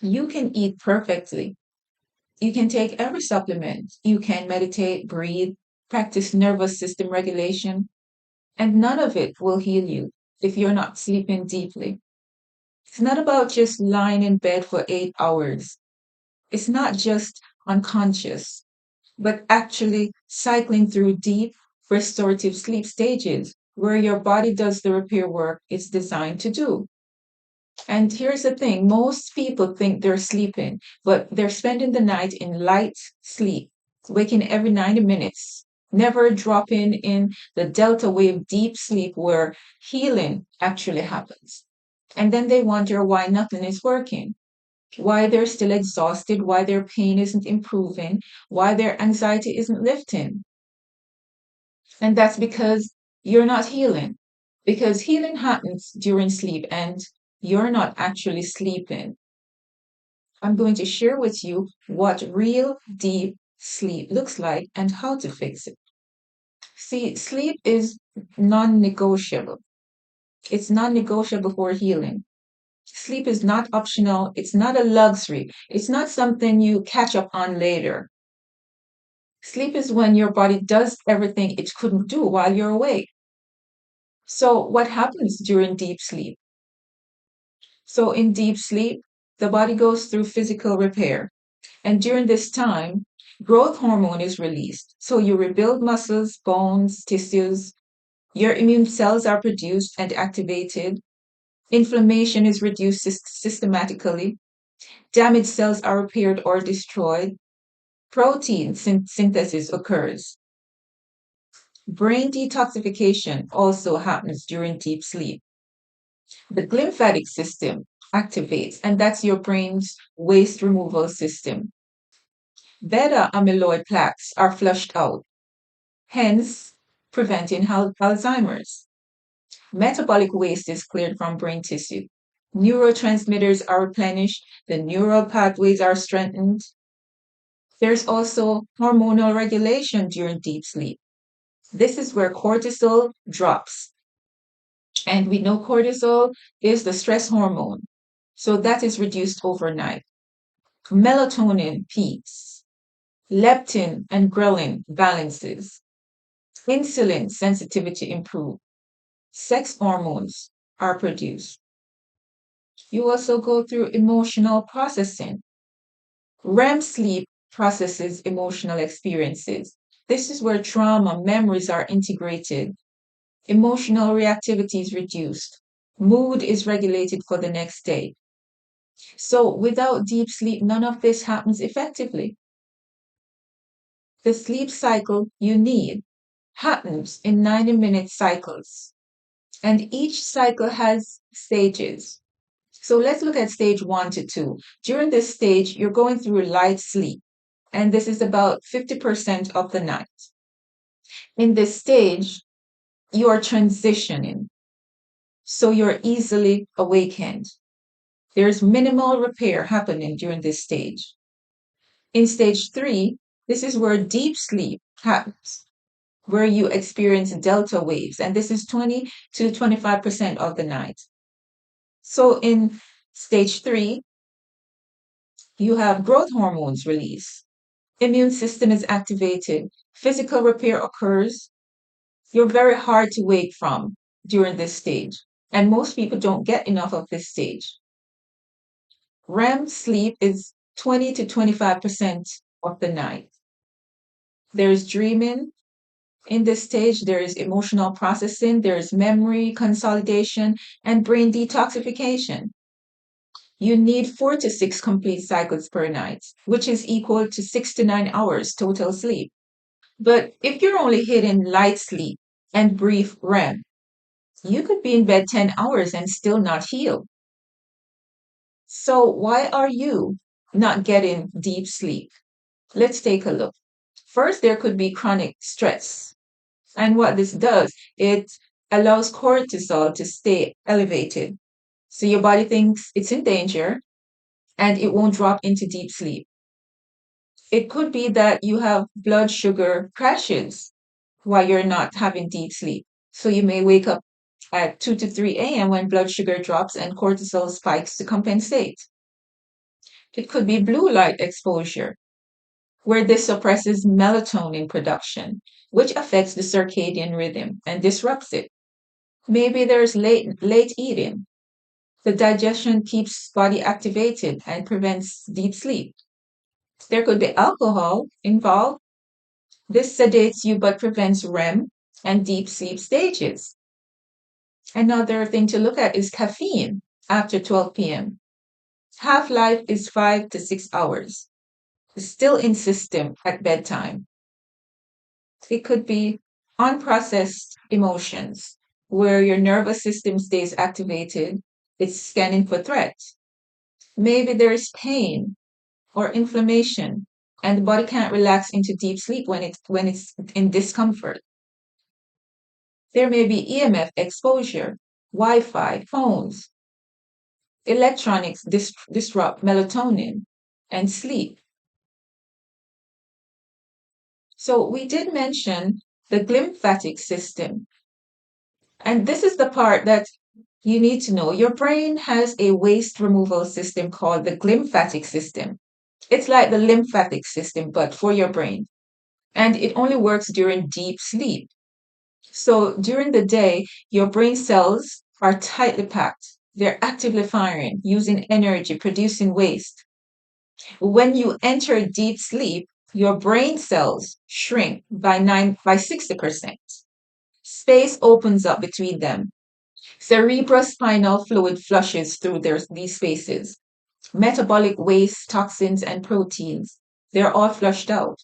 You can eat perfectly. You can take every supplement. You can meditate, breathe, practice nervous system regulation, and none of it will heal you if you're not sleeping deeply. It's not about just lying in bed for 8 hours. It's not just unconscious, but actually cycling through deep restorative sleep stages where your body does the repair work it's designed to do. And here's the thing, most people think they're sleeping, but they're spending the night in light sleep, waking every 90 minutes, never dropping in the delta wave deep sleep where healing actually happens. And then they wonder why nothing is working, why they're still exhausted, why their pain isn't improving, why their anxiety isn't lifting. And that's because you're not healing, because healing happens during sleep and you're not actually sleeping. I'm going to share with you what real deep sleep looks like and how to fix it. See, sleep is non negotiable. It's non negotiable for healing. Sleep is not optional. It's not a luxury. It's not something you catch up on later. Sleep is when your body does everything it couldn't do while you're awake. So, what happens during deep sleep? So, in deep sleep, the body goes through physical repair. And during this time, growth hormone is released. So, you rebuild muscles, bones, tissues. Your immune cells are produced and activated. Inflammation is reduced systematically. Damaged cells are repaired or destroyed. Protein synthesis occurs. Brain detoxification also happens during deep sleep. The glymphatic system activates, and that's your brain's waste removal system. Beta amyloid plaques are flushed out, hence preventing Alzheimer's. Metabolic waste is cleared from brain tissue. Neurotransmitters are replenished, the neural pathways are strengthened. There's also hormonal regulation during deep sleep. This is where cortisol drops. And we know cortisol is the stress hormone. So that is reduced overnight. Melatonin peaks. Leptin and ghrelin balances. Insulin sensitivity improves. Sex hormones are produced. You also go through emotional processing. REM sleep processes emotional experiences. This is where trauma memories are integrated. Emotional reactivity is reduced. Mood is regulated for the next day. So without deep sleep, none of this happens effectively. The sleep cycle you need happens in 90-minute cycles, and each cycle has stages. So let's look at stage 1 to 2. During this stage, you're going through light sleep, and this is about 50% of the night. In this stage, you are transitioning, so you're easily awakened. There's minimal repair happening during this stage. In stage 3, this is where deep sleep happens, where you experience delta waves, and this is 20 to 25% of the night. So in stage 3, you have growth hormones release, immune system is activated, physical repair occurs. You're very hard to wake from during this stage, and most people don't get enough of this stage. REM sleep is 20 to 25% of the night. There's dreaming. In this stage, there is emotional processing, there is memory consolidation, and brain detoxification. You need 4 to 6 complete cycles per night, which is equal to 6 to 9 hours total sleep. But if you're only hitting light sleep and brief REM, you could be in bed 10 hours and still not heal. So, why are you not getting deep sleep? Let's take a look. First, there could be chronic stress. And what this does, it allows cortisol to stay elevated. So your body thinks it's in danger and it won't drop into deep sleep. It could be that you have blood sugar crashes while you're not having deep sleep. So you may wake up at 2 to 3 a.m. when blood sugar drops and cortisol spikes to compensate. It could be blue light exposure, where this suppresses melatonin production, which affects the circadian rhythm and disrupts it. Maybe there's late eating. The digestion keeps body activated and prevents deep sleep. There could be alcohol involved. This sedates you but prevents REM and deep sleep stages. Another thing to look at is caffeine after 12 p.m. Half-life is 5 to 6 hours. Still in system at bedtime. It could be unprocessed emotions where your nervous system stays activated. It's scanning for threats. Maybe there's pain or inflammation and the body can't relax into deep sleep when it's in discomfort. There may be EMF exposure, Wi-Fi, phones, electronics disrupt melatonin and sleep. So we did mention the glymphatic system. And this is the part that you need to know. Your brain has a waste removal system called the glymphatic system. It's like the lymphatic system, but for your brain. And it only works during deep sleep. So during the day, your brain cells are tightly packed. They're actively firing, using energy, producing waste. When you enter deep sleep, your brain cells shrink by 60%. Space opens up between them. Cerebrospinal fluid flushes through these spaces. Metabolic waste, toxins, and proteins, they're all flushed out.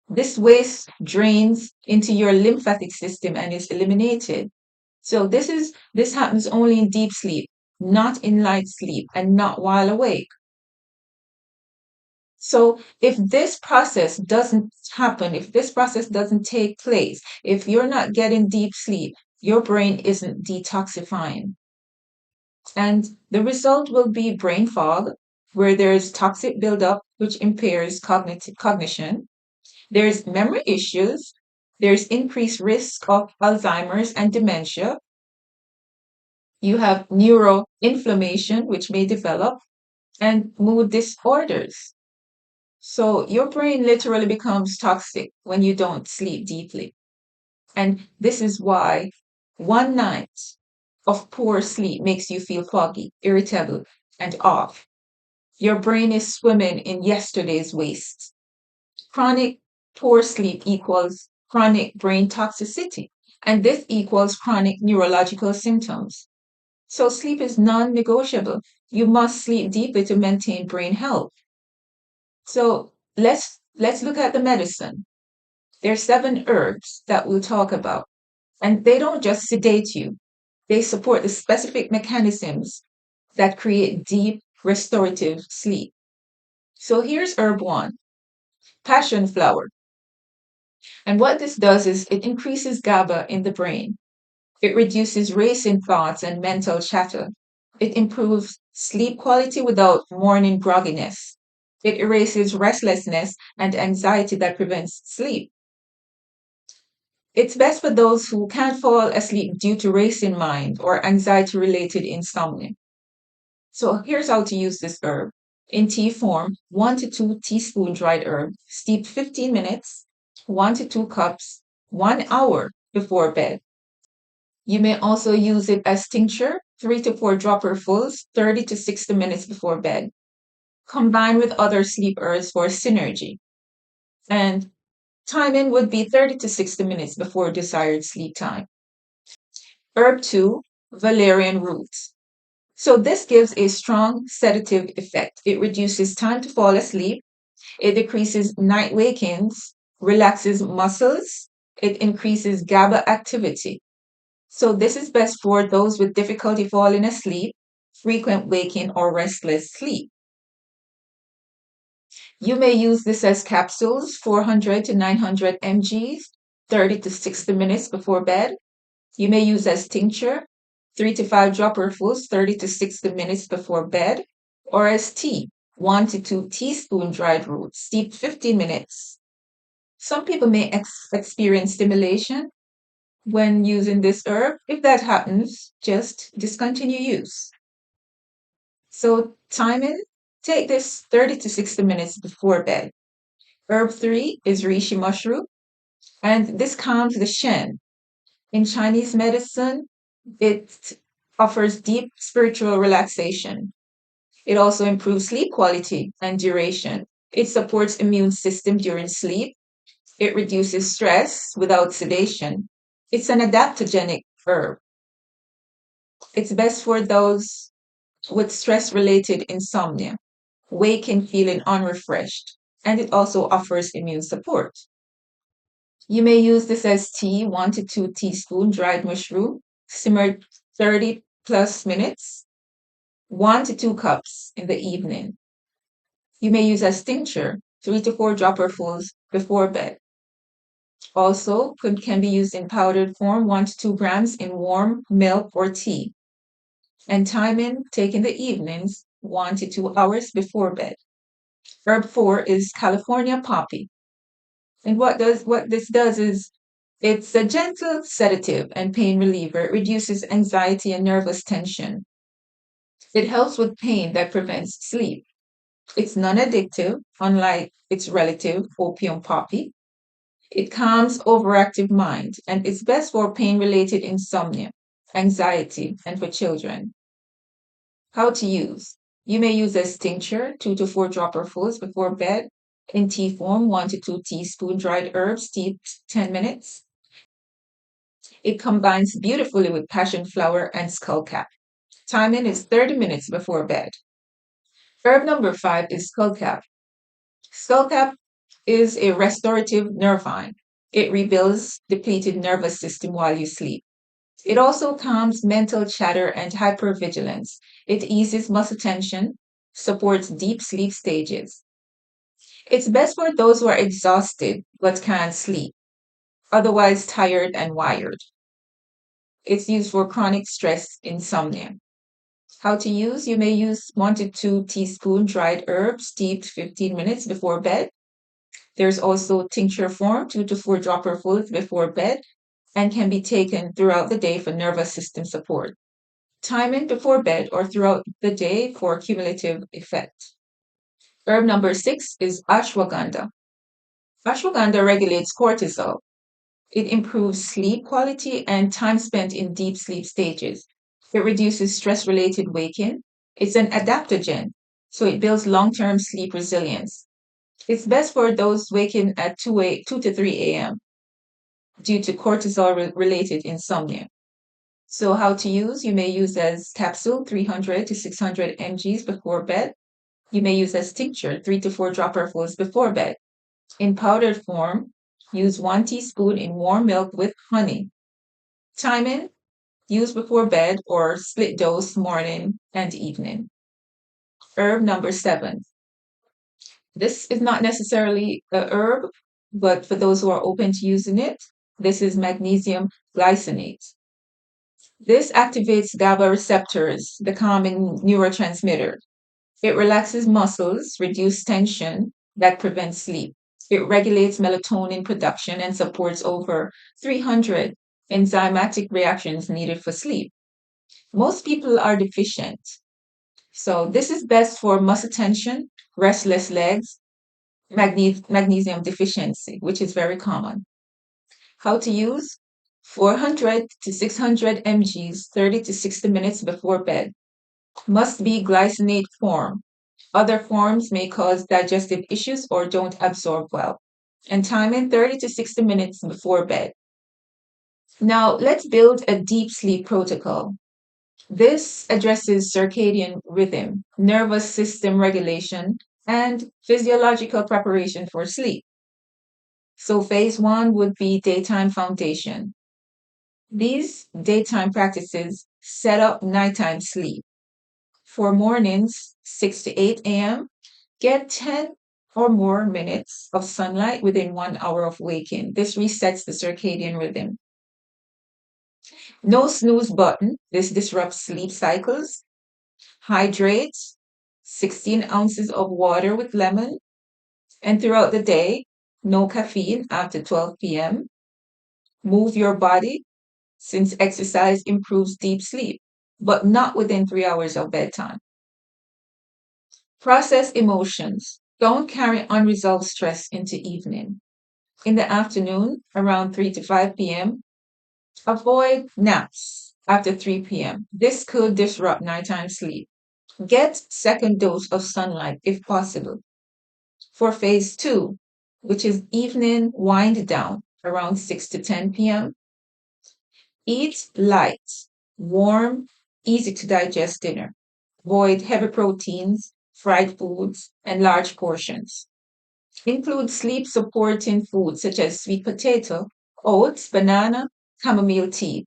This waste drains into your lymphatic system and is eliminated. So this happens only in deep sleep, not in light sleep, and not while awake. So if this process doesn't happen, if this process doesn't take place, if you're not getting deep sleep, your brain isn't detoxifying. And the result will be brain fog, where there's toxic buildup, which impairs cognition. There's memory issues. There's increased risk of Alzheimer's and dementia. You have neuroinflammation, which may develop, and mood disorders. So your brain literally becomes toxic when you don't sleep deeply. And this is why one night of poor sleep makes you feel foggy, irritable, and off. Your brain is swimming in yesterday's waste. Chronic poor sleep equals chronic brain toxicity, and this equals chronic neurological symptoms. So sleep is non-negotiable. You must sleep deeply to maintain brain health. So let's look at the medicine. There's 7 herbs that we'll talk about, and they don't just sedate you. They support the specific mechanisms that create deep restorative sleep. So here's herb 1, passion flower. And what this does is it increases GABA in the brain. It reduces racing thoughts and mental chatter. It improves sleep quality without morning grogginess. It erases restlessness and anxiety that prevents sleep. It's best for those who can't fall asleep due to racing mind or anxiety related insomnia. So here's how to use this herb. In tea form, 1 to 2 teaspoon dried herb, steep 15 minutes, 1 to 2 cups, 1 hour before bed. You may also use it as tincture, 3 to 4 dropperfuls, 30 to 60 minutes before bed. Combine with other sleep herbs for synergy. And timing would be 30 to 60 minutes before desired sleep time. Herb 2, valerian roots. So this gives a strong sedative effect. It reduces time to fall asleep. It decreases night wakings, relaxes muscles. It increases GABA activity. So this is best for those with difficulty falling asleep, frequent waking, or restless sleep. You may use this as capsules, 400 to 900 mgs, 30 to 60 minutes before bed. You may use as tincture, 3 to 5 dropperfuls, 30 to 60 minutes before bed, or as tea, 1 to 2 teaspoon dried roots, steep 15 minutes. Some people may experience stimulation when using this herb. If that happens, just discontinue use. So timing, Take this 30 to 60 minutes before bed. Herb 3 is reishi mushroom, and this calms the shen. In Chinese medicine, it offers deep spiritual relaxation. It also improves sleep quality and duration. It supports immune system during sleep. It reduces stress without sedation. It's an adaptogenic herb. It's best for those with stress-related insomnia, waking feeling unrefreshed, and it also offers immune support. You may use this as tea, 1 to 2 teaspoon dried mushroom, simmered 30 plus minutes, 1 to 2 cups in the evening. You may use as tincture, 3 to 4 dropperfuls before bed. Also, can be used in powdered form, 1 to 2 grams in warm milk or tea. And timing, take in the evenings, 1 to 2 hours before bed. Herb 4 is California poppy. And what this does is it's a gentle sedative and pain reliever. It reduces anxiety and nervous tension. It helps with pain that prevents sleep. It's non-addictive, unlike its relative, opium poppy. It calms overactive mind, and it's best for pain-related insomnia, anxiety, and for children. How to use? You may use as tincture, 2 to 4 dropperfuls before bed. In tea form, 1 to 2 teaspoon dried herbs steeped 10 minutes. It combines beautifully with passion flower and skullcap. Timing is 30 minutes before bed. Herb number 5 is skullcap. Skullcap is a restorative nervine. It rebuilds depleted nervous system while you sleep. It also calms mental chatter and hypervigilance. It eases muscle tension, supports deep sleep stages. It's best for those who are exhausted but can't sleep, otherwise tired and wired. It's used for chronic stress insomnia. How to use? You may use 1 to 2 teaspoon dried herbs steeped 15 minutes before bed. There's also tincture form, 2 to 4 dropperfuls before bed, and can be taken throughout the day for nervous system support. Timing before bed or throughout the day for cumulative effect. Herb number 6 is ashwagandha. Ashwagandha regulates cortisol. It improves sleep quality and time spent in deep sleep stages. It reduces stress related waking. It's an adaptogen, so it builds long term sleep resilience. It's best for those waking at 2 to 3 a.m. due to cortisol related insomnia. So, how to use? You may use as capsule, 300 to 600 mg's before bed. You may use as tincture, 3 to 4 dropperfuls before bed. In powdered form, use 1 teaspoon in warm milk with honey. Timing, use before bed or split dose morning and evening. Herb number 7. This is not necessarily a herb, but for those who are open to using it, this is magnesium glycinate. This activates GABA receptors, the calming neurotransmitter. It relaxes muscles, reduces tension that prevents sleep. It regulates melatonin production and supports over 300 enzymatic reactions needed for sleep. Most people are deficient. So this is best for muscle tension, restless legs, magnesium deficiency, which is very common. How to use? 400 to 600 mg's 30 to 60 minutes before bed. Must be glycinate form. Other forms may cause digestive issues or don't absorb well. And timing 30 to 60 minutes before bed. Now, let's build a deep sleep protocol. This addresses circadian rhythm, nervous system regulation, and physiological preparation for sleep. So, phase 1 would be daytime foundation. These daytime practices set up nighttime sleep. For mornings, 6 to 8 a.m., get 10 or more minutes of sunlight within 1 hour of waking. This resets the circadian rhythm. No snooze button. This disrupts sleep cycles. Hydrate, 16 ounces of water with lemon. And throughout the day, no caffeine after 12 p.m. Move your body since exercise improves deep sleep, but not within 3 hours of bedtime. Process emotions. Don't carry unresolved stress into evening. In the afternoon, around 3 to 5 p.m., avoid naps after 3 p.m. This could disrupt nighttime sleep. Get second dose of sunlight if possible. For phase two, which is evening wind down around 6 to 10 p.m., eat light, warm, easy to digest dinner. Avoid heavy proteins, fried foods, and large portions. Include sleep supporting foods such as sweet potato, oats, banana, chamomile tea.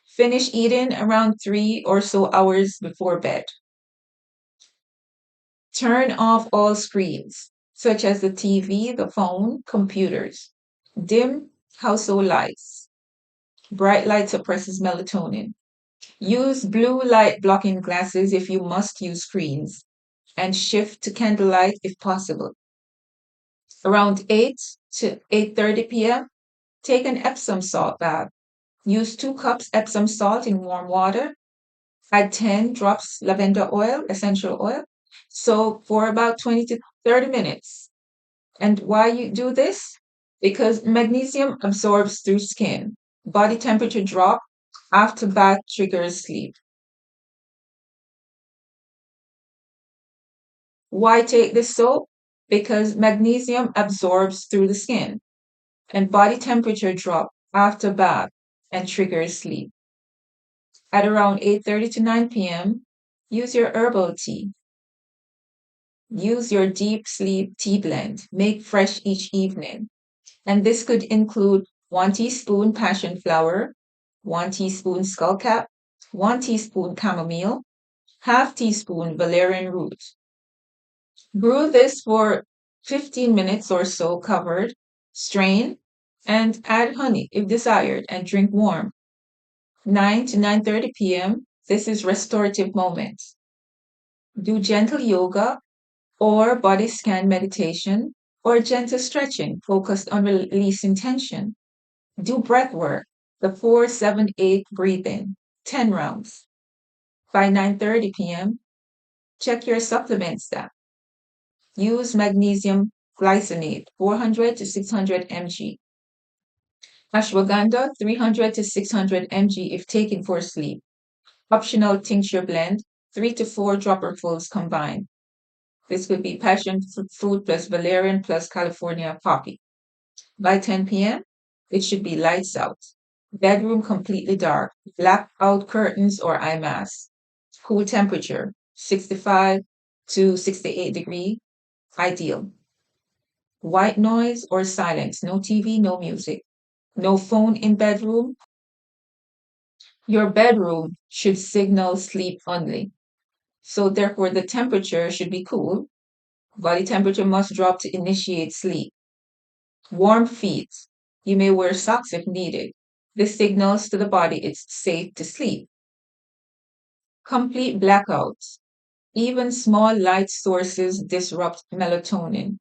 Finish eating around 3 or so hours before bed. Turn off all screens, such as the TV, the phone, computers. Dim household lights. Bright light suppresses melatonin. Use blue light blocking glasses if you must use screens, and shift to candlelight if possible. Around 8 to 8:30 p.m., take an Epsom salt bath. Use 2 cups Epsom salt in warm water. Add 10 drops lavender oil, essential oil. Soak for about 20 to 30 minutes. And why you do this? Because magnesium absorbs through skin. Body temperature drop after bath triggers sleep. Why take this soap? Because magnesium absorbs through the skin and body temperature drop after bath and triggers sleep. At around 8:30 to 9 p.m., use your herbal tea. Use your deep sleep tea blend. Make fresh each evening. And this could include 1 teaspoon passion flower, 1 teaspoon skullcap, 1 teaspoon chamomile, half teaspoon valerian root. Brew this for 15 minutes or so covered, strain, and add honey if desired and drink warm. 9 to 9:30 p.m. This is restorative moment. Do gentle yoga or body scan meditation or gentle stretching focused on releasing tension. Do breath work, the 4-7-8 breathing, 10 rounds. By 9:30 p.m., check your supplement stack. Use magnesium glycinate, 400 to 600 mg. Ashwagandha, 300 to 600 mg if taken for sleep. Optional tincture blend, 3 to 4 dropperfuls combined. This could be passion fruit plus valerian plus California poppy. By 10 p.m., it should be lights out. Bedroom completely dark. Blackout curtains or eye mask. Cool temperature, 65 to 68 degree, ideal. White noise or silence. No TV, no music. No phone in bedroom. Your bedroom should signal sleep only. So therefore the temperature should be cool. Body temperature must drop to initiate sleep. Warm feet. You may wear socks if needed. This signals to the body it's safe to sleep. Complete blackouts. Even small light sources disrupt melatonin.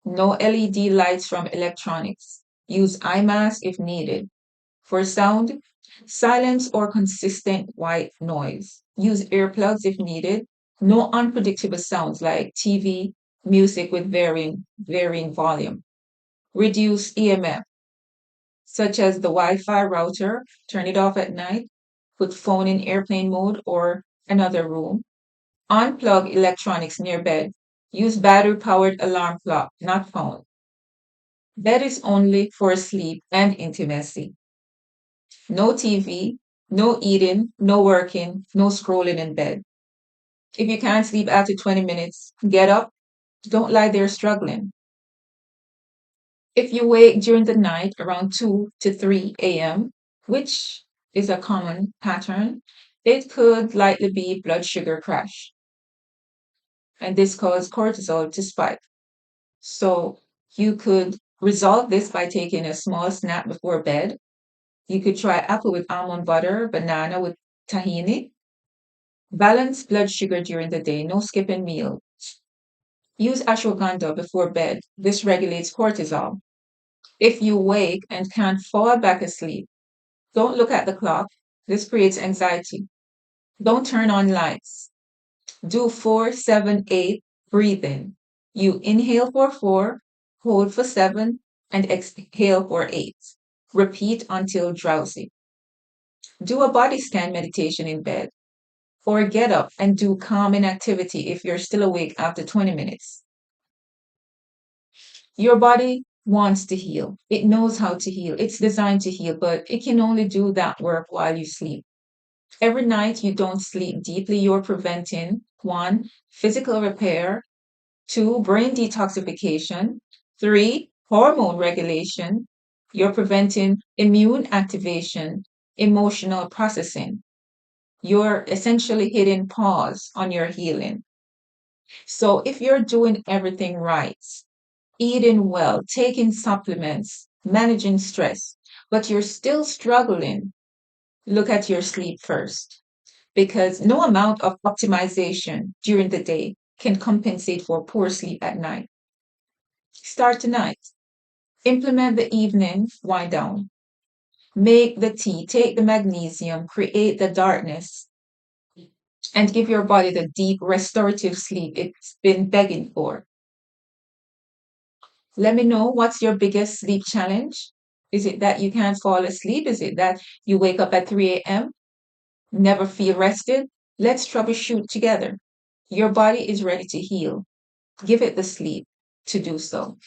No LED lights from electronics. Use eye mask if needed. For sound, silence or consistent white noise. Use earplugs if needed. No unpredictable sounds like TV, music with varying volume. Reduce EMF, such as the Wi-Fi router, turn it off at night, put phone in airplane mode or another room. Unplug electronics near bed. Use battery-powered alarm clock, not phone. Bed is only for sleep and intimacy. No TV, no eating, no working, no scrolling in bed. If you can't sleep after 20 minutes, get up. Don't lie there struggling. If you wake during the night around 2 to 3 a.m., which is a common pattern, it could likely be blood sugar crash. And this causes cortisol to spike. So you could resolve this by taking a small snack before bed. You could try apple with almond butter, banana with tahini. Balance blood sugar during the day, no skipping meal. Use ashwagandha before bed. This regulates cortisol. If you wake and can't fall back asleep, don't look at the clock. This creates anxiety. Don't turn on lights. Do 4-7-8 breathing. You inhale for 4, hold for 7, and exhale for 8. Repeat until drowsy. Do a body scan meditation in bed, or get up and do calming activity if you're still awake after 20 minutes. Your body wants to heal. It knows how to heal. It's designed to heal, but it can only do that work while you sleep. Every night you don't sleep deeply, you're preventing one, physical repair, two, brain detoxification, three, hormone regulation. You're preventing immune activation, emotional processing. You're essentially hitting pause on your healing. So if you're doing everything right, eating well, taking supplements, managing stress, but you're still struggling, look at your sleep first, because no amount of optimization during the day can compensate for poor sleep at night. Start tonight. Implement the evening wind down. Make the tea, take the magnesium, create the darkness, and give your body the deep restorative sleep it's been begging for. Let me know, what's your biggest sleep challenge? Is it that you can't fall asleep? Is it that you wake up at 3 a.m., never feel rested? Let's troubleshoot together. Your body is ready to heal. Give it the sleep to do so.